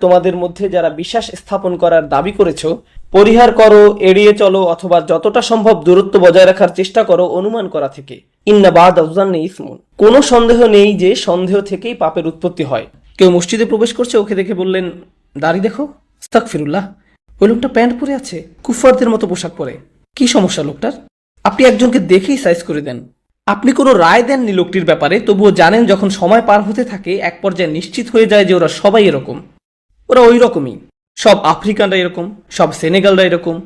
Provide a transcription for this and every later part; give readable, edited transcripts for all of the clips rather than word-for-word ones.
তোমাদের মধ্যে যারা বিশ্বাস স্থাপন করার দাবি করেছো, পরিহার করো, এড়িয়ে চলো অথবা যতটা সম্ভব দূরত্ব বজায় রাখার চেষ্টা করো অনুমান করা থেকে। ইন্না বা'দা যান্নি ইসমুন। কোনো সন্দেহ নেই যে সন্দেহ থেকেই পাপের উৎপত্তি হয়। কেউ মসজিদে প্রবেশ করছে, ওকে দেখে বললেন, দাড়ি দেখো। আস্তাগফিরুল্লাহ, ওই লোকটা প্যান্ট পরে আছে, কুফফারদের মতো পোশাক পরে। কি সমস্যা লোকটার? আপনি একজনকে দেখেই সাইজ করে দেন। আপনি কোনো রায় দেননি লোকটির ব্যাপারে, তবুও জানেন যখন সময় পার হতে থাকে এক পর্যায়ে নিশ্চিত হয়ে যায় যে ওরা সবাই এরকম। ওরা ওই রকমই। সব আফ্রিকানরা এরকম, সব সেনেগালরা এরকম,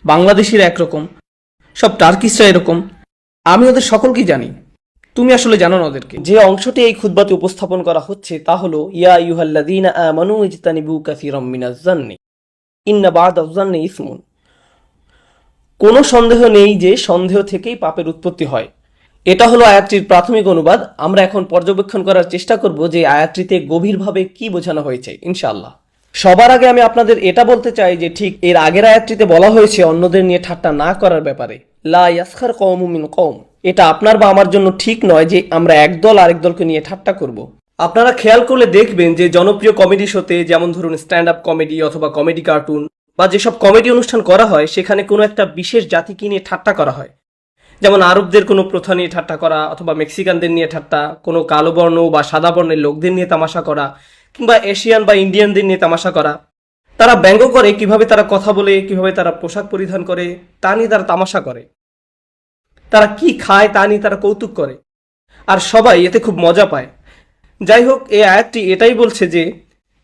বাংলাদেশিরা একরকম, সব টার্কিশরা এরকম। আমি ওদের সকলকেই জানি। তুমি আসলে জানো না ওদেরকে। যে অংশটি এই খুতবাতে উপস্থাপন করা হচ্ছে তা হলো, ইয়া আইয়ুহাল্লাযীনা আমানু ইজতানিবু কাসীরাম মিনাজ যান্নি ইন্না বা'দা যান্নি ইসমুন। কোনো সন্দেহ নেই যে সন্দেহ থেকেই পাপের উৎপত্তি হয়। এটা হলো আয়াতটির প্রাথমিক অনুবাদ। আমরা এখন পর্যবেক্ষণ করার চেষ্টা করব যে আয়াতটিতে গভীরভাবে কি বোঝানো হয়েছে ইনশাআল্লাহ। সবার আগে আমি আপনাদের এটা বলতে চাই যে ঠিক এর আগের আয়াতটিতে বলা হয়েছে অন্যদের নিয়ে ঠাট্টা না করার ব্যাপারে। লা ইয়াসখার কওমুম মিন কওম। এটা আপনার বা আমার জন্য ঠিক নয় যে আমরা একদল আরেক দলকে নিয়ে ঠাট্টা করব। আপনারা খেয়াল করলে দেখবেন যে জনপ্রিয় কমেডি শোতে, যেমন ধরুন স্ট্যান্ড আপ কমেডি অথবা কমেডি কার্টুন বা যেসব কমেডি অনুষ্ঠান করা হয়, সেখানে কোনো একটা বিশেষ জাতিকে নিয়ে ঠাট্টা করা হয়। যেমন আরবদের কোনো প্রথা নিয়ে ঠাট্টা করা, অথবা মেক্সিকানদের নিয়ে ঠাট্টা, কোনো কালো বর্ণ বা সাদা বর্ণের লোকদের নিয়ে তামাশা করা, কিংবা এশিয়ান বা ইন্ডিয়ানদের নিয়ে তামাশা করা। তারা ব্যঙ্গ করে কিভাবে তারা কথা বলে, কিভাবে তারা পোশাক পরিধান করে, তা নিয়ে তারা তামাশা করে। তারা কি খায় তা নিয়ে তারা কৌতুক করে, আর সবাই এতে খুব মজা পায়। যাই হোক, এই আয়াতটি এটাই বলছে যে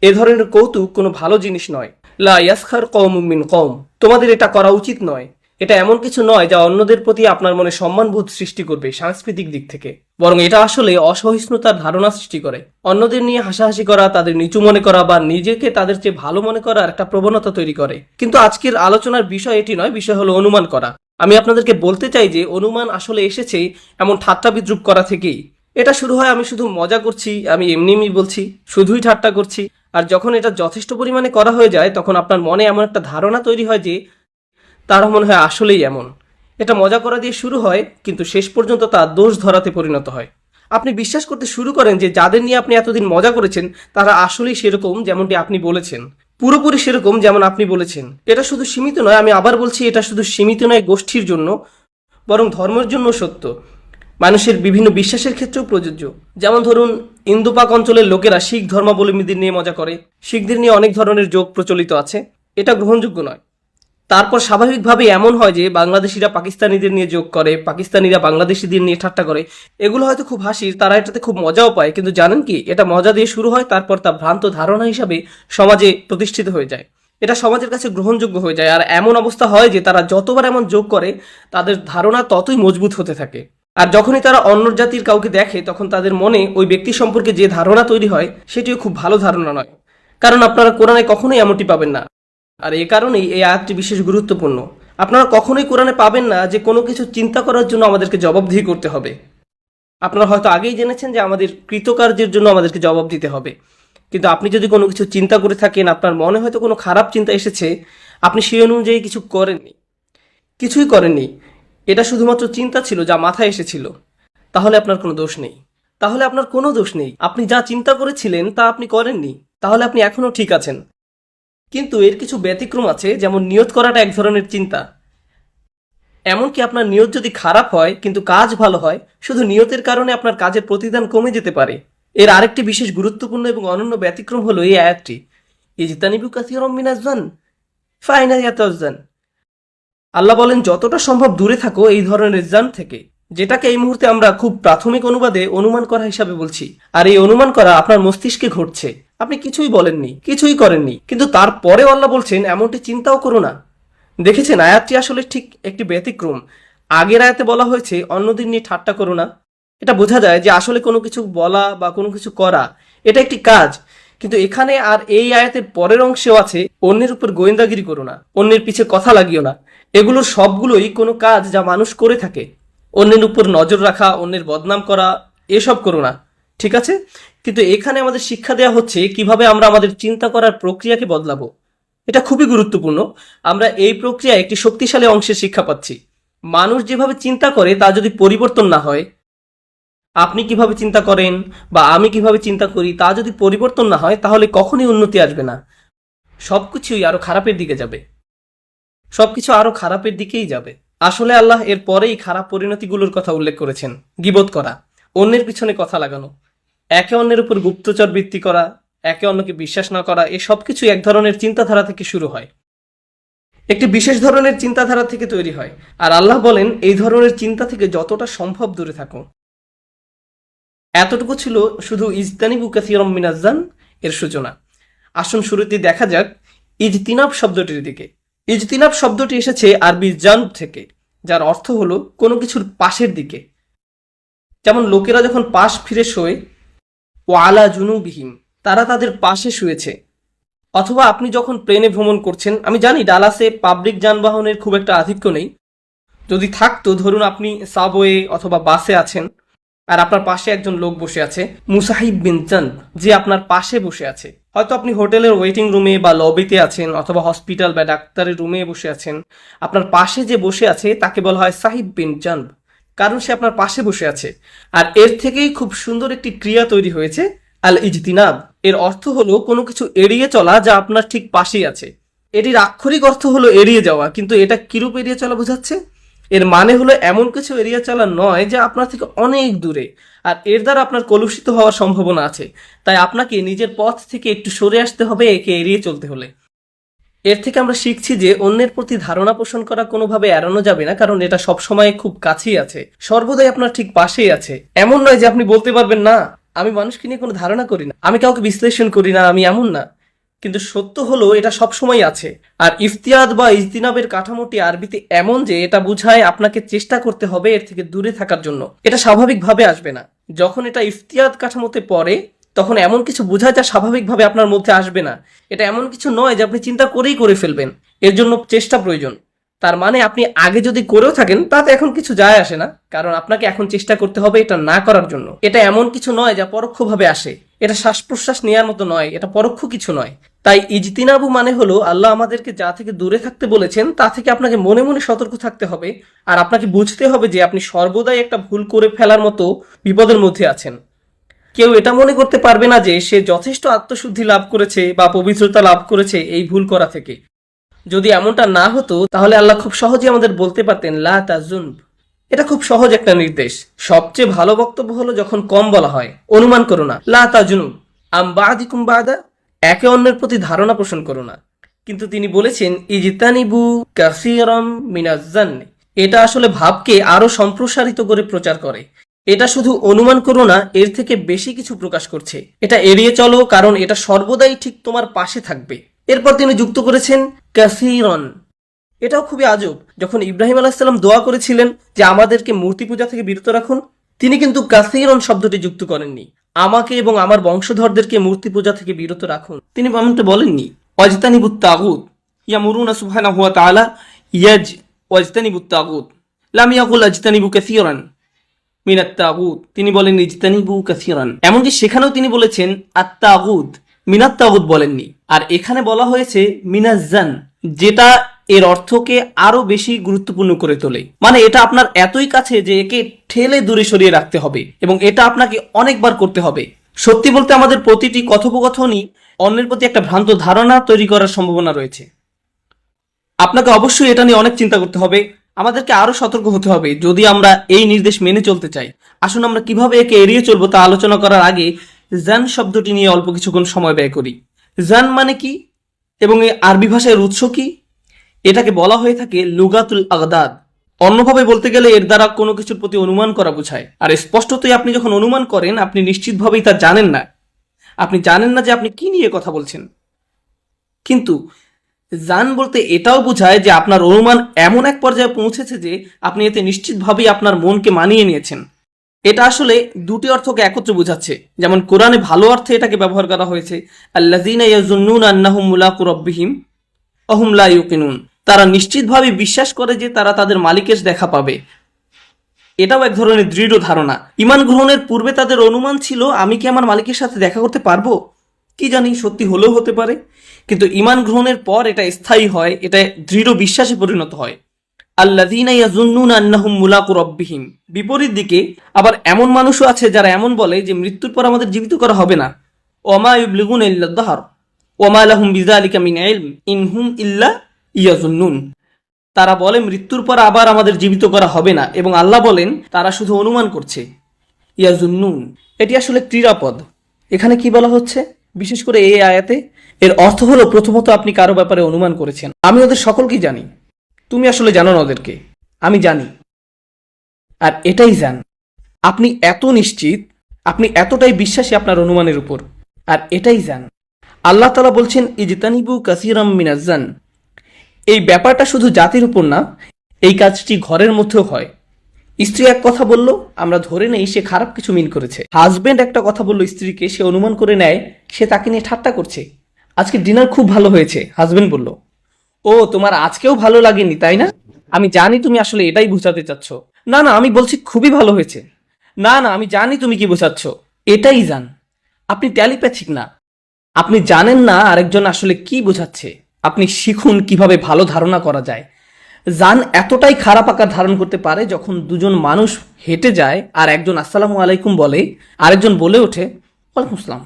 এ ধরনের কৌতুক কোনো ভালো জিনিস নয়। লা ইয়াসখার কওমুম মিন কওম। তোমাদের এটা করা উচিত নয়। এটা এমন কিছু নয় যা অন্যদের প্রতি আপনার মনে সম্মানবোধ সৃষ্টি করবে সাংস্কৃতিক দিক থেকে, বরং এটা আসলে অসহিষ্ণুতার ধারণা সৃষ্টি করে। অন্যদের নিয়ে হাসাহাসি করা, তাদের নিচু মনে করা বা নিজেকে তাদের চেয়ে ভালো মনে করার একটা প্রবণতা তৈরি করে। কিন্তু আজকের আলোচনার বিষয় এটি নয়, বিষয় হলো অনুমান করা। আমি আপনাদেরকে বলতে চাই যে অনুমান আসলে এসেছে এমন ঠাট্টা বিদ্রুপ করা থেকেই। এটা শুরু হয় আমি শুধু মজা করছি, আমি এমনি বলছি, শুধুই ঠাট্টা করছি। আর যখন এটা যথেষ্ট পরিমাণে করা হয়ে যায়, তখন আপনার মনে এমন একটা ধারণা তৈরি হয় যে তারা মনে হয় আসলেই এমন। এটা মজা করা দিয়ে শুরু হয়, কিন্তু শেষ পর্যন্ত তা দোষ ধরাতে পরিণত হয়। আপনি বিশ্বাস করতে শুরু করেন যে যাদের নিয়ে আপনি এতদিন মজা করেছেন তারা আসলেই সেরকম যেমনটি আপনি বলেছেন, পুরোপুরি সেরকম যেমন আপনি বলেছেন। এটা শুধু সীমিত নয়, আমি আবার বলছি, এটা শুধু সীমিত নয় গোষ্ঠীর জন্য, বরং ধর্মের জন্য সত্য। মানুষের বিভিন্ন বিশ্বাসের ক্ষেত্রেও প্রযোজ্য। যেমন ধরুন, ইন্দোপাক অঞ্চলের লোকেরা শিখ ধর্মাবলম্বীদের নিয়ে মজা করে। শিখদের নিয়ে অনেক ধরনের জোক প্রচলিত আছে, এটা গ্রহণযোগ্য নয়। তারপর স্বাভাবিকভাবে এমন হয় যে বাংলাদেশিরা পাকিস্তানিদের নিয়ে জোক করে, পাকিস্তানিরা বাংলাদেশিদের নিয়ে ঠাট্টা করে। এগুলো হয়তো খুব হাসির, তারা এটাতে খুব মজাও পায়, কিন্তু জানেন কি, এটা মজা দিয়ে শুরু হয়, তারপর তা ভ্রান্ত ধারণা হিসাবে সমাজে প্রতিষ্ঠিত হয়ে যায়। এটা সমাজের কাছে গ্রহণযোগ্য হয়ে যায়, আর এমন অবস্থা হয় যে তারা যতবার এমন জোক করে তাদের ধারণা ততই মজবুত হতে থাকে। আর যখনই তারা অন্য জাতির কাউকে দেখে, তখন তাদের মনে ওই ব্যক্তি সম্পর্কে যে ধারণা তৈরি হয় সেটিও খুব ভালো ধারণা নয়। কারণ আপনারা কোরআনে কখনোই এমনটি পাবেন না। আর এই কারণেই এই আয়াতটি বিশেষ গুরুত্বপূর্ণ। আপনারা কখনোই কোরআনে পাবেন না যে কোনো কিছু চিন্তা করার জন্য আমাদেরকে জবাবদিহি করতে হবে। আপনারা হয়তো আগেই জেনেছেন যে আমাদের কৃতকার্যের জন্য আমাদেরকে জবাব দিতে হবে। কিন্তু আপনি যদি কোনো কিছু চিন্তা করে থাকেন, আপনার মনে হয়তো কোনো খারাপ চিন্তা এসেছে, আপনি সেই অনুযায়ী কিছু করেননি, কিছুই করেননি, এটা শুধুমাত্র চিন্তা ছিল যা মাথায় এসেছিল, তাহলে আপনার কোনো দোষ নেই। তাহলে আপনার কোনো দোষ নেই। আপনি যা চিন্তা করেছিলেন তা আপনি করেননি, তাহলে আপনি এখনো ঠিক আছেন। কিন্তু এর কিছু ব্যতিক্রম আছে, যেমন নিয়ত করাটা এক ধরনের চিন্তা। এমনকি আপনার নিয়ত যদি খারাপ হয় কিন্তু কাজ ভালো হয়, শুধু নিয়তের কারণে আপনার কাজের প্রতিদান কমে যেতে পারে। এর আরেকটি বিশেষ গুরুত্বপূর্ণ এবং অনন্য ব্যতিক্রম হলো এই আয়াতটি, ইজতানিবু কাসীরাম মিনাজ যান ফাইনা ইয়াতাযান। আল্লাহ বলেন যতটা সম্ভব দূরে থাকো এই ধরনের জান থেকে, যেটাকে এই মুহূর্তে আমরা খুব প্রাথমিক অনুবাদে অনুমান করা হিসাবে বলছি। আর এই অনুমান করা আপনার মস্তিষ্কে ঘটছে, আপনি কিছুই বলেননি, কিছুই করেননি, কিন্তু তারপরেও আল্লাহ বলছেন এমনটি চিন্তাও করো না। দেখেছেন, আয়াতটি আসলে ঠিক একটি ব্যতিক্রম। আগের আয়াতে বলা হয়েছে অন্যদের নিয়ে ঠাট্টা করো না। এটা বোঝা যায় যে আসলে কোনো কিছু বলা বা কোনো কিছু করা এটা একটি কাজ। কিন্তু এখানে আর এই আয়াতের পরের অংশেও আছে অন্যের উপর গোয়েন্দাগিরি করো না, অন্যের পিছে কথা লাগিও না। এগুলোর সবগুলোই কোনো কাজ যা মানুষ করে থাকে। অন্যের উপর নজর রাখা, অন্যের বদনাম করা, এসব করো না, ঠিক আছে? কিন্তু এখানে আমাদের শিক্ষা দেওয়া হচ্ছে কিভাবে আমরা আমাদের চিন্তা করার প্রক্রিয়াকে বদলাবো। এটা খুবই গুরুত্বপূর্ণ। আমরা এই প্রক্রিয়ায় একটি শক্তিশালী অংশের শিক্ষা পাচ্ছি। মানুষ যেভাবে চিন্তা করে তা যদি পরিবর্তন না হয়, আপনি কিভাবে চিন্তা করেন বা আমি কিভাবে চিন্তা করি তা যদি পরিবর্তন না হয়, তাহলে কখনোই উন্নতি আসবে না। সবকিছুই আরো খারাপের দিকে যাবে, সবকিছু আরো খারাপের দিকেই যাবে। আসলে আল্লাহ এর পরেই খারাপ পরিণতিগুলোর কথা উল্লেখ করেছেন। গীবত করা, অন্যের পিছনে কথা লাগানো, একে অন্যের উপর গুপ্তচর বৃত্তি করা, একে অন্যকে বিশ্বাস না করা, এই সবকিছু এক ধরনের চিন্তাধারা থেকে শুরু হয়, একটি বিশেষ ধরনের চিন্তাধারা থেকে তৈরি হয়। আর আল্লাহ বলেন এই ধরনের চিন্তা থেকে যতটা সম্ভব দূরে থাকো। এতটুকু ছিল শুধু ইজতানিবু কাসীরাম মিনাজ-জান এর সূচনা। আসুন শুরুতে দেখা যাক ইজতিনাব শব্দটির দিকে। ইজতিনাব শব্দটি এসেছে আরবি জানব থেকে, যার অর্থ হলো কোনো কিছুর পাশের দিকে। যেমন লোকেরা যখন পাশ ফিরে শোয়, ও আলা জুনুবিহিম, তারা তাদের পাশে শুয়েছে। অথবা আপনি যখন প্লেনে ভ্রমণ করছেন, আমি জানি ডালাসে পাবলিক যানবাহনের খুব একটা আধিক্য নেই, যদি থাকতো ধরুন আপনি সাবওয়ে অথবা বাসে আছেন আর আপনার পাশে একজন লোক বসে আছে, মুসাহিব বিন জানব, যে আপনার পাশে বসে আছে। হয়তো আপনি হোটেলের ওয়েটিং রুমে বা লবিতে আছেন অথবা হসপিটাল বা ডাক্তারের রুমে বসে আছেন, আপনার পাশে যে বসে আছে তাকে বলা হয় সাহিব বিন জানব, কারণ সে আপনার পাশে বসে আছে। আর এর থেকেই খুব সুন্দর একটি ক্রিয়া তৈরি হয়েছে, আল ইজতিনাব। এর অর্থ হলো কোনো কিছু এড়িয়ে চলা যা আপনার ঠিক পাশেই আছে। এটির আক্ষরিক অর্থ হলো এড়িয়ে যাওয়া, কিন্তু এটা কিরূপ এড়িয়ে চলা বোঝাচ্ছে? এর মানে হলো এমন কিছু এড়িয়ে চলা নয় যা আপনার থেকে অনেক দূরে, আর এর দ্বারা আপনার কলুষিত হওয়ার সম্ভাবনা আছে। তাই আপনাকে নিজের পথ থেকে একটু সরে আসতে হবে একে এড়িয়ে চলতে হলে। এর থেকে আমরা শিখছি যে অন্যের প্রতি ধারণা পোষণ করা কোনোভাবে এড়ানো যাবে না, কারণ এটা সবসময় খুব কাছেই আছে, সর্বদাই আপনার ঠিক পাশেই আছে। এমন নয় যে আপনি বলতে পারবেন না আমি মানুষকে নিয়ে কোনো ধারণা করি না, আমি কাউকে বিশ্লেষণ করি না, আমি এমন না। কিন্তু সত্য হলো এটা সবসময় আছে। আর ইফতিয়াদ বা ইজতিনাবের কাঠামোটি আরবিতে এমন যে এটা বুঝায় আপনাকে চেষ্টা করতে হবে এর থেকে দূরে থাকার জন্য। এটা স্বাভাবিকভাবে আসবে না। যখন এটা ইফতিয়াদ কাঠামোতে পড়ে তখন এমন কিছু বোঝায় যা স্বাভাবিকভাবে আপনার মধ্যে আসবে না। এটা এমন কিছু নয় যে আপনি চিন্তা করেই করে ফেলবেন, এর জন্য চেষ্টা প্রয়োজন। তার মানে আপনি আগে যদি করেও থাকেন তাতে এখন কিছু যায় আসে না, কারণ আপনাকে এখন চেষ্টা করতে হবে এটা না করার জন্য। এটা এমন কিছু নয় যা পরোক্ষভাবে আসে, এটা শ্বাস প্রশ্বাস নেওয়ার মতো নয়, এটা পরোক্ষ কিছু নয়। তাই ইজতিনাবু মানে হলো আল্লাহ আমাদেরকে যা থেকে দূরে থাকতে বলেছেন তা থেকে আপনাকে মনে মনে সতর্ক থাকতে হবে, আর আপনাকে বুঝতে হবে যে আপনি সর্বদাই একটা ভুল করে ফেলার মতো বিপদের মধ্যে আছেন। কেউ এটা মনে করতে পারবে না যে সে যথেষ্ট আত্মশুদ্ধি লাভ করেছে বা পবিত্রতা লাভ করেছে এই ভুল করা থেকে। যদি এমনটা না হতো তাহলে আল্লাহ খুব সহজে আমাদের বলতে পারতেন লা তাজুনব। এটা খুব সহজ একটা নির্দেশ। সবচেয়ে ভালো বক্তব্য হলো যখন কম বলা হয়, অনুমান করো না, লা তাজুনুব আম বাদিকুম বাদা, একে অন্যের প্রতি ধারণা পোষণ করো না। কিন্তু তিনি বলেছেন ইজতানিবু কাসীরাম মিনাজ-জান্নি। এটা আসলে ভাবকে আরো সম্প্রসারিত করে প্রচার করে। এটা শুধু অনুমান করো না, এর থেকে বেশি কিছু প্রকাশ করছে। এটা এড়িয়ে চলো, কারণ এটা সর্বদাই ঠিক তোমার পাশে থাকবে। এরপর তিনি যুক্ত করেছেন কাসীরন। এটাও খুবই আজব। যখন ইব্রাহিম আলাইহিসসালাম দোয়া করেছিলেন যে আমাদেরকে মূর্তি পূজা থেকে বিরত রাখুন, তিনি কিন্তু কাসীরন শব্দটি যুক্ত করেননি, আমাকে এবং আমার বংশধরদেরকে মূর্তি পূজা থেকে বিরত রাখুন। তিনি এমনটা বলেননি। ওয়াজতানিবুত তাগুত ইয়ামুরুনা সুবহানাহু ওয়া তাআলা ইয়াজ ওয়াজতানিবুত তাগুত, লাম ইয়াকুল আজতানিবু কাসীরান মিনাত তাগুত। তিনি বলেন ইজতানিবু কাসীরান। এমনকি সেখানেও তিনি বলেছেন আত-তাগুত, মিনাত তাগুত বলেননি। আর এখানে বলা হয়েছে মিনাজ-জান, যেটা এর অর্থকে আরো বেশি গুরুত্বপূর্ণ করে তোলে। মানে এটা আপনার এতই কাছে যে একে ঠেলে দূরে সরিয়ে রাখতে হবে, এবং এটা আপনাকে অনেকবার করতে হবে। সত্যি বলতে আমাদের প্রতিটি কথোপকথনই অন্যের প্রতি একটা ভ্রান্ত ধারণা তৈরি করার সম্ভাবনা রয়েছে। আপনাকে অবশ্যই এটা নিয়ে অনেক চিন্তা করতে হবে। আমাদেরকে আরো সতর্ক হতে হবে যদি আমরা এই নির্দেশ মেনে চলতে চাই। আসুন আমরা কিভাবে একে এড়িয়ে চলবো তা আলোচনা করার আগে জান শব্দটি নিয়ে অল্প কিছুক্ষণ সময় ব্যয় করি। জান মানে কি এবং এই আরবি ভাষার উৎস কি? এটাকে বলা হয়ে থাকে লুগাতুল আগদাদ। অন্যভাবে বলতে গেলে এর দ্বারা কোনো কিছুর প্রতি অনুমান করা বোঝায়। আর স্পষ্টতই আপনি যখন অনুমান করেন আপনি নিশ্চিতভাবেই তা জানেন না। আপনি জানেন না যে আপনি কি নিয়ে কথা বলছেন। কিন্তু জান বলতে এটাও বোঝায় যে আপনার অনুমান এমন এক পর্যায়ে পৌঁছেছে যে আপনি এতে নিশ্চিতভাবেই আপনার মনকে মানিয়ে নিয়েছেন। এটা আসলে দুটি অর্থকে একত্রে বোঝাচ্ছে। যেমন কোরআনে ভালো অর্থে এটাকে ব্যবহার করা হয়েছে, আল্লাযীনা ইয়াযুন্নুনা আন্নাহুম মুলাকু রাব্বিহিম ওয়া হুম লা ইউকিনুন। তারা নিশ্চিতভাবে বিশ্বাস করে যে তারা তাদের মালিকের দেখা পাবে। এটাও এক ধরনের দৃঢ় ধারণা। ঈমান গ্রহণের পূর্বে তাদের অনুমান ছিল আমি কি আমার মালিকের সাথে দেখা করতে পারবো, কি জানি সত্যি হলেও হতে পারে। কিন্তু ঈমান গ্রহণের পর এটা স্থায়ী হয়, এটা দৃঢ় বিশ্বাসে পরিণত হয়। আল্লাযীনা ইয়াযুন্নুনা আন্নাহুম মুলাকু রাব্বিহিম। বিপরীত দিকে আবার এমন মানুষও আছে যারা এমন বলে যে মৃত্যুর পর আমাদের জীবিত করা হবে না। ওয়া মা ইউবলিগুনা ইল্লা দাহর ওমা লাহুম বিযালিকা মিন ইলম ইন হুম ইল্লা ইয়াজুন্নুন। তারা বলে মৃত্যুর পর আবার আমাদের জীবিত করা হবে না, এবং আল্লাহ বলেন তারা শুধু অনুমান করছে। ইয়াজুন্নুন এটি আসলে ক্রীড়াপদ। এখানে কি বলা হচ্ছে বিশেষ করে এই আয়াতে? এর অর্থ হলো প্রথমত আপনি কারো ব্যাপারে অনুমান করেছেন। আমি ওদের সকলকেই জানি, তুমি আসলে জানো না ওদেরকে, আমি জানি। আর এটাই জান, আপনি এত নিশ্চিত, আপনি এতটাই বিশ্বাসী আপনার অনুমানের উপর। আর এটাই জান, আল্লাহ তাআলা বলছেন ইজতানিবু কাসীরাম মিনাজ্জান। এই ব্যাপারটা শুধু জাতির উপর না, এই কাজটি ঘরের মধ্যেও হয়। স্ত্রী এক কথা বলল, আমরা ধরে নেই সে খারাপ কিছু মিন করেছে। হাজবেন্ড একটা কথা বলল স্ত্রীকে, সে অনুমান করে নেয় সে তাকে নিয়ে ঠাট্টা করছে। আজকে ডিনার খুব ভালো হয়েছে, হাজবেন্ড বলল। ও, তোমার আজকেও ভালো লাগেনি তাই না? আমি জানি তুমি আসলে এটাই বোঝাতে চাচ্ছ। না না, আমি বলছি খুবই ভালো হয়েছে। না না, আমি জানি তুমি কি বোঝাচ্ছ। এটাই জান, আপনি টেলিপ্যাথিক না, আপনি জানেন না আরেকজন আসলে কি বোঝাচ্ছে। আপনি শিখুন কিভাবে ভালো ধারণা করা যায়। জান এতটাই খারাপ আকার ধারণ করতে পারে যখন দুজন মানুষ হেঁটে যায় আর একজন আসসালামু আলাইকুম বলে, আরেকজন বলে ওঠে ওয়ালাইকুম আসসালাম।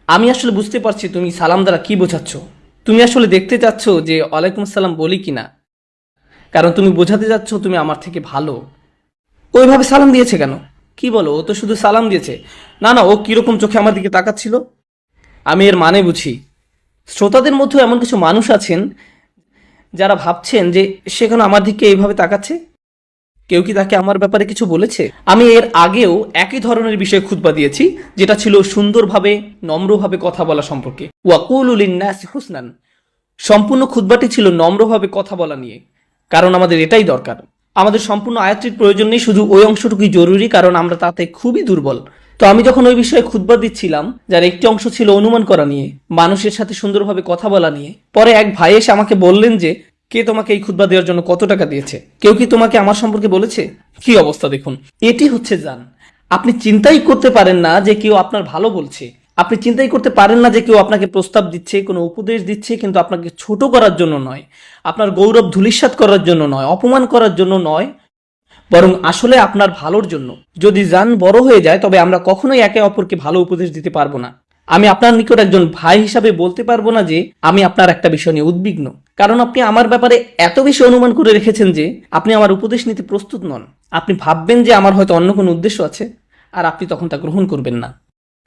আমি আসলে বুঝতে পারছি তুমি সালাম দ্বারা কি বোঝাচ্ছ। তুমি আসলে দেখতে চাচ্ছ যে ওয়ালাইকুম আসসালাম বলি কিনা, কারণ তুমি বোঝাতে চাচ্ছ তুমি আমার থেকে ভালো। ওইভাবে সালাম দিয়েছে কেন? কি বলো, ও তো শুধু সালাম দিয়েছে। না না, ও কিরকম চোখে আমার দিকে তাকাচ্ছিল। আমি এর মানে বুঝি। শ্রোতাদের মধ্যে এমন কিছু মানুষ আছেন যারা ভাবছেন যে সে কেন আমার দিকে এইভাবে তাকাচ্ছে। কেউ কি তাকে আমার ব্যাপারে কিছু বলেছে? আমি এর আগেও একই ধরনের বিষয়ে খুতবা দিয়েছি, যেটা ছিল সুন্দরভাবে নম্রভাবে কথা বলা সম্পর্কে। ওয়াকুলু লিন্নাসি হুসনান। সম্পূর্ণ খুতবাটি ছিল নম্রভাবে কথা বলা নিয়ে, কারণ আমাদের এটাই দরকার। আমাদের সম্পূর্ণ আয়াতটির প্রয়োজন নেই, শুধু ওই অংশটুকুই জরুরি, কারণ আমরা তাতে খুবই দুর্বল। তো আমি যখন ওই বিষয়ে খুতবা দিচ্ছিলাম, যার একটি অংশ ছিল অনুমান করা নিয়ে, মানুষের সাথে সুন্দরভাবে কথা বলা নিয়ে, পরে এক ভাই এসে আমাকে বললেন যে কে তোমাকে এই খুতবা দেওয়ার জন্য কত টাকা দিয়েছে? কেউ কি তোমাকে আমার সম্পর্কে বলেছে? কি অবস্থা দেখুন। এটি হচ্ছে জান। আপনি চিন্তাই করতে পারেন না যে কেউ আপনার ভালো বলছে। আপনি চিন্তাই করতে পারেন না যে কেউ আপনাকে প্রস্তাব দিচ্ছে, কোনো উপদেশ দিচ্ছে, কিন্তু আপনাকে ছোট করার জন্য নয়, আপনার গৌরব ধূলিসাৎ করার জন্য নয়, অপমান করার জন্য নয়, বরং আসলে আপনার ভালোর জন্য। যদি জান বড় হয়ে যায় তবে আমরা কখনোই একে অপরকে ভালো উপদেশ দিতে পারবো না। আমি আপনার নিকট একজন ভাই হিসাবে বলতে পারবো না যে আমি আপনার একটা বিষয় নিয়ে উদ্বিগ্ন, কারণ আপনি আমার ব্যাপারে এত বেশি অনুমান করে রেখেছেন যে আপনি আমার উপদেশ নিতে প্রস্তুত নন। আপনি ভাববেন যে আমার হয়তো অন্য কোনো উদ্দেশ্য আছে, আর আপনি তখন তা গ্রহণ করবেন না।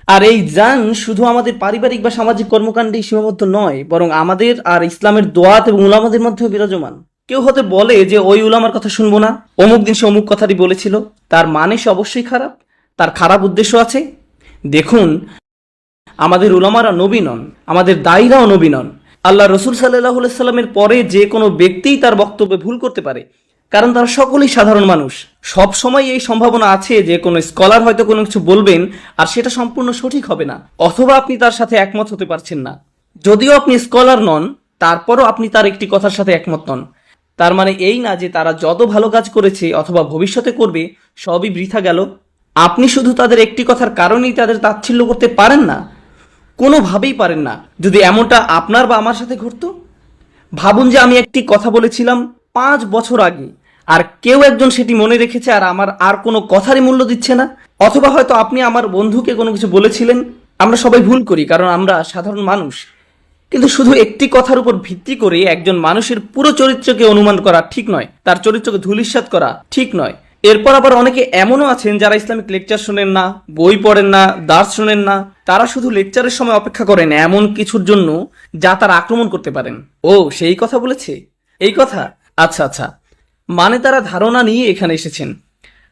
আর এই জান শুধু আমাদের পারিবারিক বা সামাজিক কর্মকাণ্ডেই সীমাবদ্ধ নয়, বরং আমাদের আর ইসলামের দোয়াত এবং উলামাদের মধ্যেও বিরাজমান। কেউ হতে বলে যে ওই উলামার কথা শুনবো না, অমুক দিন সে অমুক কথাটি বলেছিল, তার মানে সে অবশ্যই খারাপ, তার খারাপ উদ্দেশ্য আছে। দেখুন, আমাদের উলামারা নবী নন, আমাদের দায়ীরাও নবী নন। আল্লাহ রসুল সাল্লাল্লাহু আলাইহি সাল্লামের পরে যে কোনো ব্যক্তিই তার বক্তব্যে ভুল করতে পারে, কারণ তারা সকলেই সাধারণ মানুষ। সব সময় এই সম্ভাবনা আছে যে কোনো স্কলার হয়তো কোনো কিছু বলবেন আর সেটা সম্পূর্ণ সঠিক হবে না, অথবা আপনি তার সাথে একমত হতে পারছেন না। যদিও আপনি স্কলার নন, তারপরও আপনি তার একটি কথার সাথে একমত নন। তার মানে এই না যে তারা যত ভালো কাজ করেছে অথবা ভবিষ্যতে করবে সবই বৃথা গেল। আপনি শুধু তাদের একটি কথার কারণেই তাদের তাচ্ছিল্য করতে পারেন না, কোনোভাবেই পারেন না। যদি এমনটা আপনার বা আমার সাথে ঘটতো, ভাবুন যে আমি একটি কথা বলেছিলাম 5 বছর আগে, আর কেউ একজন সেটি মনে রেখেছে আর আমার আর কোনো কথারই মূল্য দিচ্ছে না। অথবা হয়তো আপনি আমার বন্ধুকে কোনো কিছু বলেছিলেন। আমরা সবাই ভুল করি, কারণ আমরা সাধারণ মানুষ। কিন্তু শুধু একটি কথার উপর ভিত্তি করে একজন মানুষের পুরো চরিত্রকে অনুমান করা ঠিক নয়, তার চরিত্রকে ধূলিসাৎ করা ঠিক নয়। এরপর আবার অনেকে এমনও আছেন যারা ইসলামিক লেকচার শোনেন না, বই পড়েন না, দার্স শোনেন না। তারা শুধু লেকচারের সময় অপেক্ষা করেন এমন কিছুর জন্য যা তারা আক্রমণ করতে পারেন। ও, সেই কথা বলেছে, এই কথা, আচ্ছা আচ্ছা, মানে তারা ধারণা নিয়ে এখানে এসেছেন।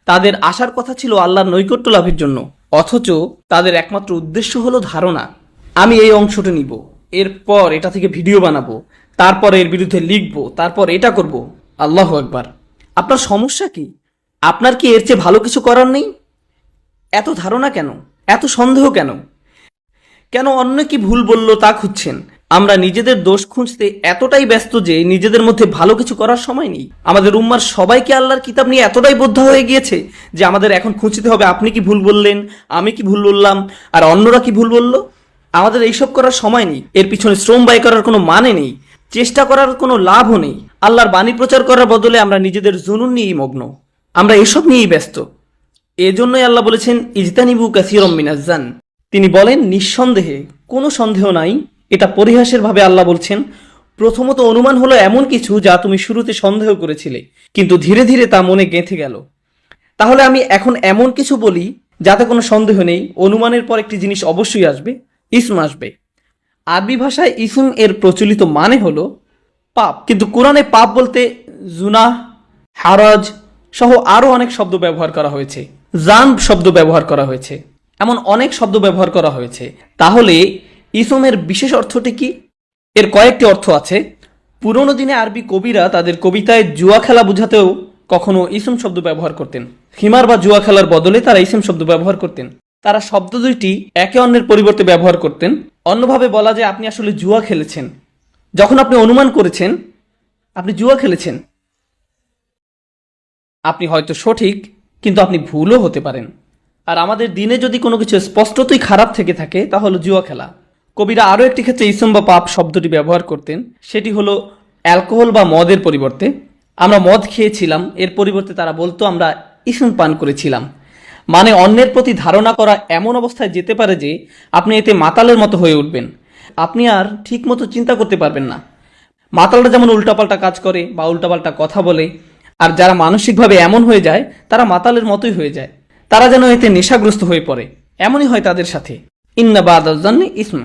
তাদের আসার কথা ছিল আল্লাহর নৈকট্য লাভের জন্য, অথচ তাদের একমাত্র উদ্দেশ্য হলো ধারণা। আমি এই অংশটা নিব, এরপর এটা থেকে ভিডিও বানাবো, তারপর এর বিরুদ্ধে লিখবো, তারপর এটা করব। আল্লাহু আকবার। আপনার সমস্যা কি? আপনার কি এর চেয়ে ভালো কিছু করার নেই? এত ধারণা কেন? এত সন্দেহ কেন? কেন অন্য কি ভুল বলল তা খুঁজছেন? আমরা নিজেদের দোষ খুঁজতে এতটাই ব্যস্ত যে নিজেদের মধ্যে ভালো কিছু করার সময় নেই। আমাদের উম্মার সবাইকে আল্লাহর কিতাব নিয়ে এতটাই বোদ্ধা হয়ে গিয়েছে যে আমাদের এখন খুঁজতে হবে আপনি কি ভুল বললেন, আমি কি ভুল বললাম, আর অন্যরা কি ভুল বলল। আমাদের এইসব করার সময় নেই, এর পিছনে শ্রম ব্যয় করার কোনো মানে নেই, চেষ্টা করার কোনো লাভও নেই। আল্লাহর বাণী প্রচার করার বদলে আমরা নিজেদের জুনুন নিয়েই মগ্ন, আমরা এসব নিয়েই ব্যস্ত। এজন্যই আল্লাহ বলেছেন ইজতানিবু কাসীরাম মিনাজ জান। তিনি বলেন, নিঃসন্দেহে, কোনো সন্দেহ নাই, এটা পরিহাসের ভাবে আল্লাহ বলছেন, প্রথমত অনুমান হলো এমন কিছু যা তুমি শুরুতে সন্দেহ করেছিলে, কিন্তু ধীরে ধীরে তা মনে গেঁথে গেল। তাহলে আমি এখন এমন কিছু বলি যাতে কোনো সন্দেহ নেই, অনুমানের পর একটি জিনিস অবশ্যই আসবে, ইসম আসবে। আরবি ভাষায় ইসম এর প্রচলিত মানে হলো পাপ, কিন্তু কোরআনে পাপ বলতে জুনাহ, হারাজ সহ আরো অনেক শব্দ ব্যবহার করা হয়েছে, জানব শব্দ ব্যবহার করা হয়েছে, এমন অনেক শব্দ ব্যবহার করা হয়েছে। তাহলে ইসমের বিশেষ অর্থটি কি? এর কয়েকটি অর্থ আছে। পুরনো দিনে আরবি কবিরা তাদের কবিতায় জুয়া খেলা বোঝাতেও কখনো ইসম শব্দ ব্যবহার করতেন। হিমার বা জুয়া খেলার বদলে তারা ইসম শব্দ ব্যবহার করতেন। তারা শব্দ দুইটি একে অন্যের পরিবর্তে ব্যবহার করতেন। অন্যভাবে বলা যায়, আপনি আসলে জুয়া খেলেছেন। যখন আপনি অনুমান করেছেন আপনি জুয়া খেলেছেন, আপনি হয়তো সঠিক, কিন্তু আপনি ভুলও হতে পারেন। আর আমাদের দিনে যদি কোনো কিছু স্পষ্টতই খারাপ থেকে থাকে তা হলো জুয়া খেলা। কবিরা আরও একটি ক্ষেত্রে ইসম বা পাপ শব্দটি ব্যবহার করতেন, সেটি হলো অ্যালকোহল বা মদের পরিবর্তে। আমরা মদ খেয়েছিলাম, এর পরিবর্তে তারা বলতো আমরা ইসম পান করেছিলাম। মানে অন্যের প্রতি ধারণা করা এমন অবস্থায় যেতে পারে যে আপনি এতে মাতালের মতো হয়ে উঠবেন, আপনি আর ঠিক মতো চিন্তা করতে পারবেন না। মাতালরা যেমন উল্টাপাল্টা কাজ করে বা উল্টাপাল্টা কথা বলে, আর যারা মানসিকভাবে এমন হয়ে যায় তারা মাতালের মতোই হয়ে যায়, তারা যেন এতে নেশাগ্রস্ত হয়ে পড়ে। এমনই হয় তাদের সাথে। ইন্না বাদাল জান্নি ইসম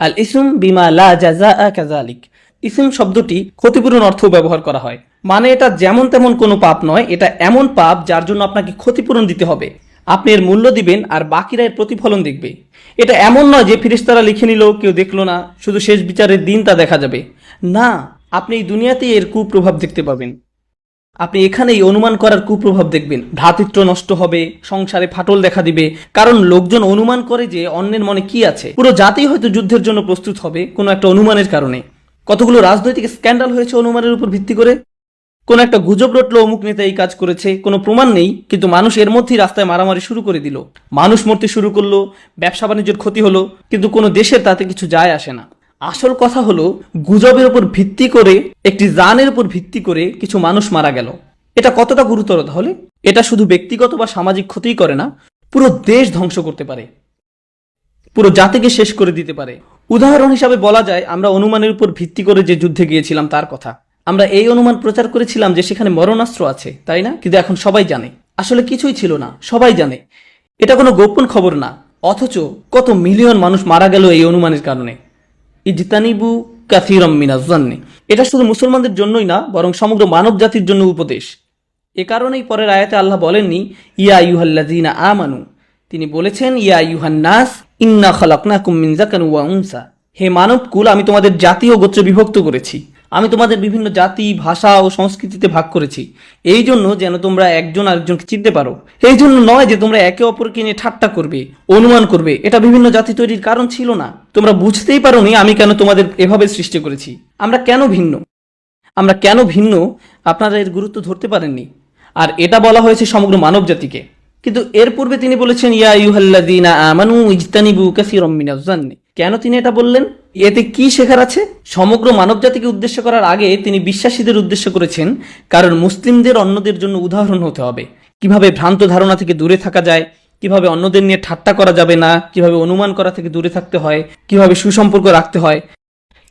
আল ইসম বিমা লা জাযাআ কাযালিক। ইসম শব্দটি ক্ষতিপূরণ অর্থ ব্যবহার করা হয়, মানে এটা যেমন তেমন কোনো পাপ নয়, এটা এমন পাপ যার জন্য আপনাকে ক্ষতিপূরণ দিতে হবে। আপনি এর মূল্য দিবেন আর বাকিরা এর প্রতিফলন দেখবে। এটা এমন নয় যে ফেরেশতারা লিখে নিল, কেউ দেখলো না, শুধু শেষ বিচারের দিন তা দেখা যাবে। না, আপনি এই দুনিয়াতেই এর কুপ্রভাব দেখতে পাবেন। আপনি এখানেই অনুমান করার কুপ্রভাব দেখবেন। ভ্রাতৃত্ব নষ্ট হবে, সংসারে ফাটল দেখা দিবে, কারণ লোকজন অনুমান করে যে অন্যের মনে কি আছে। পুরো জাতি হয়তো যুদ্ধের জন্য প্রস্তুত হবে কোনো একটা অনুমানের কারণে। কতগুলো রাজনৈতিক স্ক্যান্ডাল হয়েছে অনুমানের উপর ভিত্তি করে। কোন একটা গুজব রটলো অমুক নেতা এই কাজ করেছে, কোনো প্রমাণ নেই, কিন্তু মানুষ এর মধ্যেই রাস্তায় মারামারি শুরু করে দিল, মানুষ মরতে শুরু করলো, ব্যবসা বাণিজ্যের ক্ষতি হলো, কিন্তু কোনো দেশের তাতে কিছু যায় আসে না। আসল কথা হলো, গুজবের উপর ভিত্তি করে, একটি জানের উপর ভিত্তি করে কিছু মানুষ মারা গেল। এটা কতটা গুরুতর তাহলে? এটা শুধু ব্যক্তিগত বা সামাজিক ক্ষতিই করে না, পুরো দেশ ধ্বংস করতে পারে, পুরো জাতিকে শেষ করে দিতে পারে। উদাহরণ হিসাবে বলা যায়, আমরা অনুমানের উপর ভিত্তি করে যে যুদ্ধে গিয়েছিলাম তার কথা। আমরা এই অনুমান প্রচার করেছিলাম যে সেখানে মরণাস্ত্র আছে, তাই না? কিন্তু এখন সবাই জানে আসলে কিছুই ছিল না, সবাই জানে। এটা কোনো গোপন খবর না, অথচ কত মিলিয়ন মানুষ মারা গেল এই অনুমানের কারণে। ইজতানিবু কাসীরাম মিনাজ জান্নি। এটা শুধু মুসলমানদের জন্যই না, বরং সমগ্র মানব জাতির জন্য উপদেশ। এ কারণেই পরের আয়াতে আল্লাহ বলেননি ইয়া আইয়ুহাল্লাযীনা আমানু, তিনি বলেছেন ইয়া আইয়ুহান নাস ইন্না খালাকনাকুম মিন যাকারিন ওয়া উনসা। হে মানবকুল, আমি তোমাদের জাতি ও গোত্রে বিভক্ত করেছি, আমি তোমাদের বিভিন্ন জাতি, ভাষা ও সংস্কৃতিতে ভাগ করেছি, এই জন্য যেন তোমরা একজন আরেকজনকে চিনতে পারো। এই জন্য নয় যে তোমরা একে অপরকে নিয়ে ঠাট্টা করবে, অনুমান করবে। এটা বিভিন্ন জাতি তৈরির কারণ ছিল না। তোমরা বুঝতেই পারোনি আমি কেন তোমাদের এভাবে সৃষ্টি করেছি। আমরা কেন ভিন্ন আপনারা এর গুরুত্ব ধরতে পারেননি। আর এটা বলা হয়েছে সমগ্র মানব জাতিকে। কিন্তু এর পূর্বে তিনি বলেছেন ইয়া আইয়ুহাল্লাযীনা আমানু ইজতানিবু কাসীরাম মিনাজ জান্নি। কেন তিনি এটা বললেন? এতে কি শেখার আছে? সমগ্র মানব জাতিকে উদ্দেশ্য করার আগে তিনি বিশ্বাসীদের উদ্দেশ্য করেছেন, কারণ মুসলিমদের অন্যদের জন্য উদাহরণ হতে হবে। কিভাবে ভ্রান্ত ধারণা থেকে দূরে থাকা যায়, কিভাবে অন্যদের নিয়ে ঠাট্টা করা যাবে না, কিভাবে অনুমান করা থেকে দূরে থাকতে হয়, কিভাবে সুসম্পর্ক রাখতে হয়,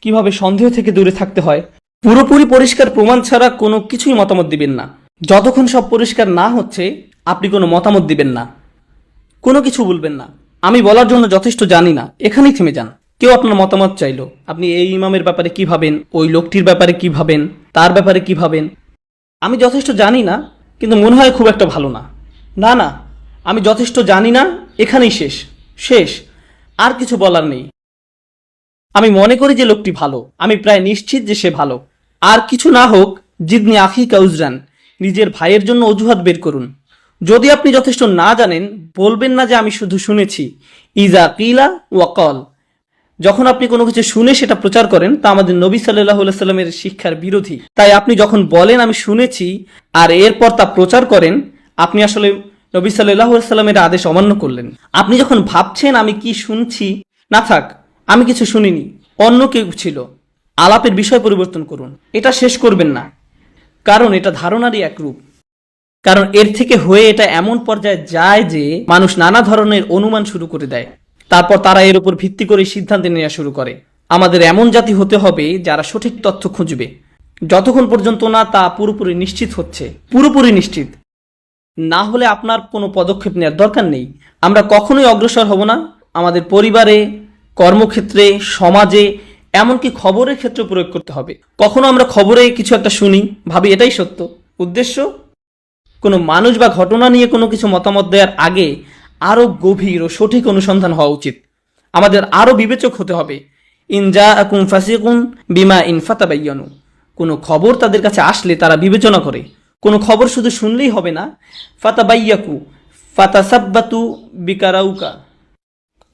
কিভাবে সন্দেহ থেকে দূরে থাকতে হয়। পুরোপুরি পরিষ্কার প্রমাণ ছাড়া কোনো কিছুই মতামত দিবেন না। যতক্ষণ সব পরিষ্কার না হচ্ছে আপনি কোনো মতামত দিবেন না, কোনো কিছু বলবেন না। আমি বলার জন্য যথেষ্ট জানি না, এখানেই থেমে যান। কেউ আপনার মতামত চাইলো, আপনি এই ইমামের ব্যাপারে কি ভাবেন, ওই লোকটির ব্যাপারে কি ভাবেন, তার ব্যাপারে কি ভাবেন। আমি যথেষ্ট জানি না, কিন্তু মনে হয় খুব একটা ভালো না। না না, আমি যথেষ্ট জানি না, এখানেই শেষ, আর কিছু বলার নেই। আমি মনে করি যে লোকটি ভালো, আমি প্রায় নিশ্চিত যে সে ভালো। আর কিছু না হোক, জিদনি আখি কাউজরান, নিজের ভাইয়ের জন্য অজুহাত বের করুন। যদি আপনি যথেষ্ট না জানেন, বলবেন না যে আমি শুধু শুনেছি। ইজা কিলা ওয়াকল, যখন আপনি কোনো কিছু শুনে সেটা প্রচার করেন, তা আমাদের নবী সাল্লাল্লাহু আলাইহি সাল্লামের শিক্ষার বিরোধী। তাই আপনি যখন বলেন আমি শুনেছি আর এরপর তা প্রচার করেন, আপনি আসলে নবী সাল্লাল্লাহু আলাইহি সাল্লামের আদেশ অমান্য করলেন। আপনি যখন ভাবছেন আমি কি শুনছি, না থাক, আমি কিছু শুনিনি, অন্য কেউ ছিল, আলাপের বিষয় পরিবর্তন করুন। এটা শেষ করবেন না, কারণ এটা ধারণারই এক রূপ। কারণ এর থেকে হয়ে এটা এমন পর্যায়ে যায় যে মানুষ নানা ধরনের অনুমান শুরু করে দেয়। তারপর তারা এর উপর ভিত্তি করে সিদ্ধান্ত নেওয়া শুরু করে। আমাদের এমন জাতি হতে হবে যারা সঠিক তথ্য খুঁজবে, যতক্ষণ পর্যন্ত না তা পুরোপুরি নিশ্চিত হচ্ছে। পুরোপুরি নিশ্চিত না হলে আপনার কোনো পদক্ষেপ নেওয়ার দরকার নেই। আমরা কখনোই অগ্রসর হব না। আমাদের পরিবারে, কর্মক্ষেত্রে, সমাজে, এমনকি খবরের ক্ষেত্রে প্রয়োগ করতে হবে। কখনো আমরা খবরে কিছু একটা শুনি, ভাবি এটাই সত্য। উদ্দেশ্য, কোনো মানুষ বা ঘটনা নিয়ে কোনো কিছু মতামত দেওয়ার আগে আরও গভীর ও সঠিক অনুসন্ধান হওয়া উচিত। আমাদের আরও বিবেচক হতে হবে। ইনজা আকুম ফাসিকুন বিমা ইন ফাতাবাইয়ানু, কোনো খবর তাদের কাছে আসলে তারা বিবেচনা করে। কোনো খবর শুধু শুনলেই হবে না। ফাতাবাইয়াকু ফাতাসাব্বাতু বিকারাউকা,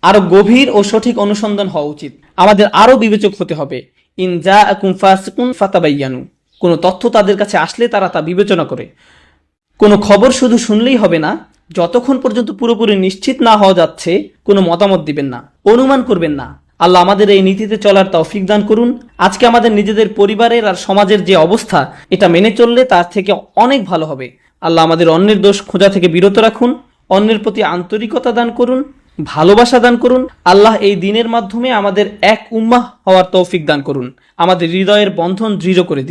আরো গভীর ও সঠিক অনুসন্ধান হওয়া উচিত। আমাদের আরো বিবেচক হতে হবে। ইনজা আকুম ফাসিকুন ফাতাবাইয়ানু, কোনো তথ্য তাদের কাছে আসলে তারা তা বিবেচনা করে। কোনো খবর শুধু শুনলেই হবে না, যতক্ষণ পর্যন্ত পুরোপুরি নিশ্চিত না হওয়া যাচ্ছে কোনো মতামত দিবেন না, অনুমান করবেন না। আল্লাহ আমাদের এই নীতিতে চলার তৌফিক দান করুন। আজকে আমাদের নিজেদের পরিবারের আর সমাজের যে অবস্থা, এটা মেনে চললে তার থেকে অনেক ভালো হবে। আল্লাহ আমাদের অন্যের দোষ খোঁজা থেকে বিরত রাখুন, অন্যের প্রতি আন্তরিকতা দান করুন, ভালোবাসা দান করুন। আল্লাহ এই দিনের মাধ্যমে আমাদের এক উম্মাহ হওয়ার তৌফিক দান করুন। আমাদের হৃদয়ের বন্ধন দৃঢ় করে দিন।